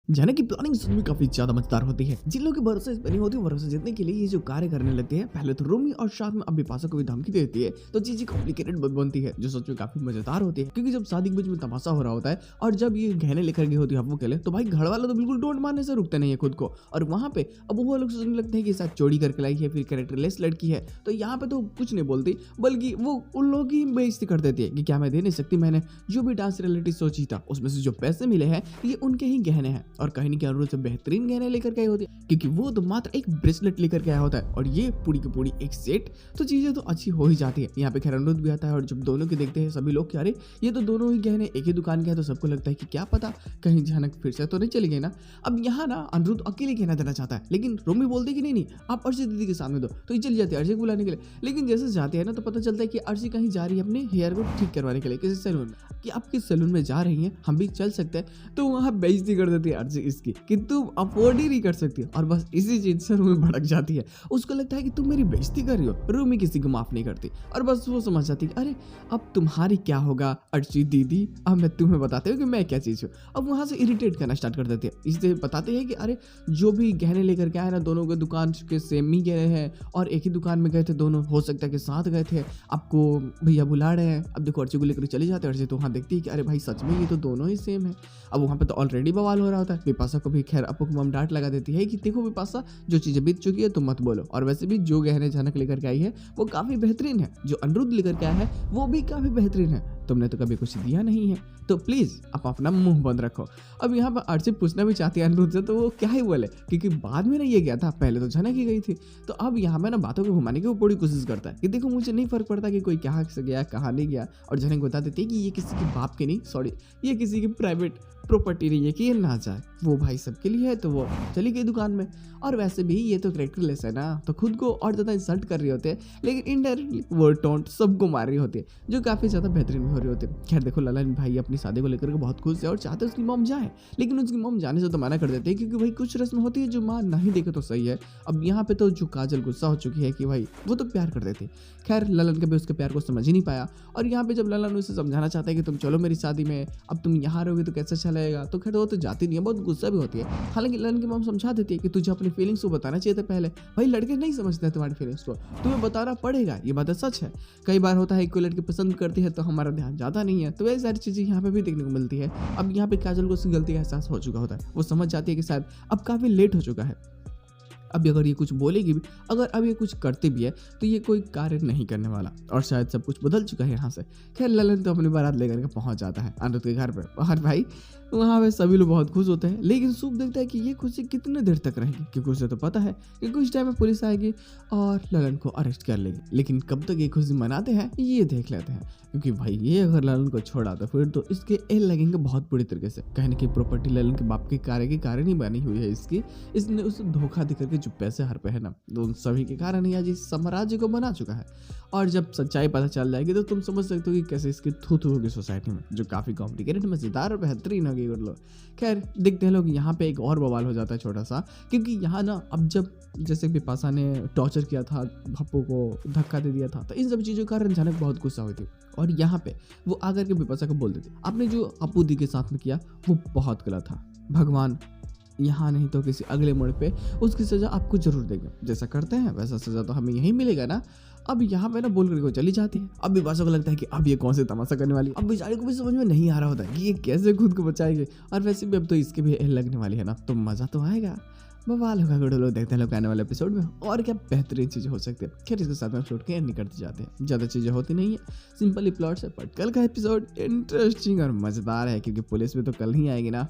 जनक की प्लानिंग सच में काफी ज्यादा मजेदार होती है। जिन लोगों की भरोसा इस पर नहीं होती, भरोसा जीतने के लिए ये जो कार्य करने लगते हैं, पहले तो रूमी और साथ में अब बिपाशा को भी धमकी देती है, तो चीजें कॉम्प्लिकेटेड बनती है, जो सच में काफी मजेदार होती है। क्योंकि जब शादी के बीच में तमाशा हो रहा होता है और जब ये गहने लेकर गई होती है हब्बू के लिए, तो भाई घर वाला तो बिल्कुल डोंट मारने से रुकते नहीं है खुद को। और वहां पे अब वो लोग सोचने लगते हैं कि शायद चोरी करके लाई है, फिर कैरेक्टरलेस लड़की है, तो यहाँ पे तो कुछ नहीं बोलती, बल्कि वो उन लोगों की बेइज्जती कर देती है कि क्या मैं दे नहीं सकती, मैंने जो भी डांस रियलिटी सोची था उसमें से जो पैसे मिले हैं ये उनके ही गहने हैं। और कहीं नहीं अनुरोध से बेहतरीन गहने लेकर के आई होती है, क्योंकि वो तो मात्र एक ब्रेसलेट लेकर के आया होता है और ये पूरी की पूरी एक सेट। तो चीजें तो अच्छी हो ही जाती है। यहाँ पे खैर अनुरोध भी आता है और जब दोनों के देखते हैं सभी लोग कि अरे ये तो दोनों ही गहने एक ही दुकान के हैं, तो सबको लगता है कि क्या पता कहीं झनक फिर से तो नहीं चली गई ना। अब यहाँ ना अनुरोध अकेले गहना देना चाहता है, लेकिन रोमी बोलती कि नहीं आप अर्शी दीदी के सामने दो, तो ये चली जाती है अर्शी को बुलाने के लिए। लेकिन जैसे जाते हैं ना तो पता चलता है कि अर्शी कहीं जा रही है अपने हेयर को ठीक करवाने के लिए किसी सैलून में, कि आप किस सैलून में जा रही हैं, हम भी चल सकते हैं। तो वहाँ बेइज्जती कर देती है अर्शी इसकी कि तुम अफोर्ड ही नहीं कर सकती, और बस इसी चीज से रूमी भड़क जाती है। उसको लगता है कि तुम मेरी बेइज्जती कर रही हो। रूमी किसी को माफ नहीं करती और बस वो समझ जाती है अरे अब तुम्हारी क्या होगा अर्शी दीदी, अब मैं तुम्हें बताती हूँ कि मैं क्या चीज हूँ। अब वहां से इरिटेट करना स्टार्ट कर देते हैं, इससे बताते हैं कि अरे जो भी गहने लेकर के आए ना, दोनों के दुकान के सेम ही गहने हैं और एक ही दुकान में गए थे दोनों, हो सकता है कि साथ गए थे, आपको भैया बुला रहे हैं। अब देखो अर्शी को लेकर चले जाते हैं, अर्शी तो वहाँ देखती है कि अरे भाई सच में ये तो दोनों ही सेम है। अब वहाँ पे तो ऑलरेडी बवाल हो रहा होता है। बिपाशा को भी खैर अपू की मम डांट लगा देती है कि देखो बिपाशा, जो चीजें बीत चुकी है तुम मत बोलो, और वैसे भी जो गहने झनक लेकर के आई है वो काफी बेहतरीन है, जो अनिरुद्ध लेकर के आया है वो भी काफी बेहतरीन है, तुमने तो कभी कुछ दिया नहीं है, तो प्लीज आप अपना मुंह बंद रखो। अब यहाँ पर अर्शी पूछना भी चाहती है अनिरुद्ध से, तो वो क्या ही बोले, क्योंकि बाद में ना ये गया था, पहले तो झनक ही गई थी। तो अब यहाँ पे ना बातों को घुमाने की वो पूरी कोशिश करता है कि देखो मुझे नहीं फर्क पड़ता कि कोई कहाँ से गया कहाँ नहीं गया, और झनक बता देती है कि ये किसी के बाप के नहीं, सॉरी ये किसी की प्राइवेट प्रॉपर्टी नहीं है कि ये ना जाए, वो भाई सबके लिए है, तो वो चली गई दुकान में। और वैसे भी ये तो कैरेक्टरलेस है ना, तो खुद को और ज़्यादा इंसल्ट कर रही होती है, लेकिन इनडायरेक्टली वो टोंट सबको मार रही होती है, जो काफ़ी ज़्यादा बेहतरीन हो रही होती है। खैर देखो ललन भाई अपनी शादी को लेकर के बहुत खुश है और चाहते उसकी मॉम जाए, लेकिन उसकी मॉम जाने से तो मना कर देती है, क्योंकि भाई कुछ रस्म होती है जो माँ नहीं देखे तो सही है। अब यहाँ पे तो जो काजल गुस्सा हो चुकी है कि भाई वो तो प्यार कर देती। खैर ललन कभी उसके प्यार को समझ ही नहीं पाया, और यहाँ पे जब ललन उसे समझाना चाहता है कि तुम चलो मेरी शादी में, अब तुम यहाँ रहोगे तो कैसे चलेगा, तो खैर वो तो जाती नहीं है, बहुत गुस्सा भी होती है। हालांकि ललन की मॉम समझा देती है कि तुझे अपनी फीलिंग्स को बताना चाहिए था पहले, भाई लड़के नहीं समझते हैं तुम्हारी फीलिंग्स को, तुम्हें बताना पड़ेगा, ये बात सच है। कई बार होता है कोई लड़की पसंद करती है तो हमारा ध्यान जाता नहीं है, तो ये सारी चीजें यहाँ पे भी देखने को मिलती है। अब यहाँ पे काजल को उसकी गलती का एहसास हो चुका होता है, वो समझ जाती है कि शायद अब काफी लेट हो चुका है। अब अगर ये कुछ बोलेगी भी, अगर अब ये कुछ करती भी है तो ये कोई कार्य नहीं करने वाला, और शायद सब कुछ बदल चुका है यहाँ से। खैर ललन तो अपनी बारात लेकर के पहुंच जाता है अनिरुद्ध के घर पर, और भाई वहाँ पे सभी लोग बहुत खुश होते हैं, लेकिन सुख देखता है कि ये खुशी कितने देर तक रहेगी, क्योंकि उसे तो पता है कि कुछ टाइम में पुलिस आएगी और ललन को अरेस्ट कर लेगी। लेकिन कब तक ये खुशी मनाते हैं ये देख लेते हैं, क्योंकि भाई ये अगर ललन को छोड़ा तो फिर तो इसके एल लगेंगे बहुत बुरी तरीके से। कहने की प्रॉपर्टी ललन के बाप के कारण ही बनी हुई है इसकी, इसने उसे धोखा देकर के जो पैसे हर पे है ना, तो उन सभी के कारण ही आज इस साम्राज्य को बना चुका है। और जब सच्चाई पता चल जाएगी तो तुम समझ सकते हो कि कैसे इसकी थू होगी सोसाइटी में, जो काफी कॉम्प्लिकेटेड मजेदार और बेहतरीन होगी। मतलब खैर देखते हैं लोग, यहाँ पे एक और बवाल हो जाता है छोटा सा, क्योंकि यहाँ ना अब जब जैसे बिपाशा ने टॉर्चर किया था, भप्पू को धक्का दे दिया था, तो इन सब चीज़ों के कारण झनक बहुत गुस्सा हुई थी, और यहाँ पे वो आकर के बिपाशा को बोल देती, आपने जो अपू दी के साथ में किया वो बहुत गलत था, भगवान यहाँ नहीं तो किसी अगले मोड़ पे उसकी सजा आपको जरूर देगा, जैसा करते हैं वैसा सजा तो हमें यहीं मिलेगा ना। अब यहाँ पे ना बोल करके चली जाती है। अब बिपाशा को लगता है कि अब ये कौन से तमाशा करने वाली, अब बेचारे को भी समझ में नहीं आ रहा होता है कि ये कैसे खुद को बचाएगी, और वैसे भी अब तो इसके भी एल लगने वाली है ना, तो मजा तो आएगा, बवाल होगा। गुड लोग देखते हैं लोग आने वाले एपिसोड में और क्या बेहतरीन चीजें हो सकती है। खैर इसके साथ में एपिसोड के एंड करते जाते हैं, ज्यादा चीजें होती नहीं है, सिंपली प्लॉट से। बट कल का एपिसोड इंटरेस्टिंग और मजेदार है, क्योंकि पुलिस भी तो कल ही आएगी ना।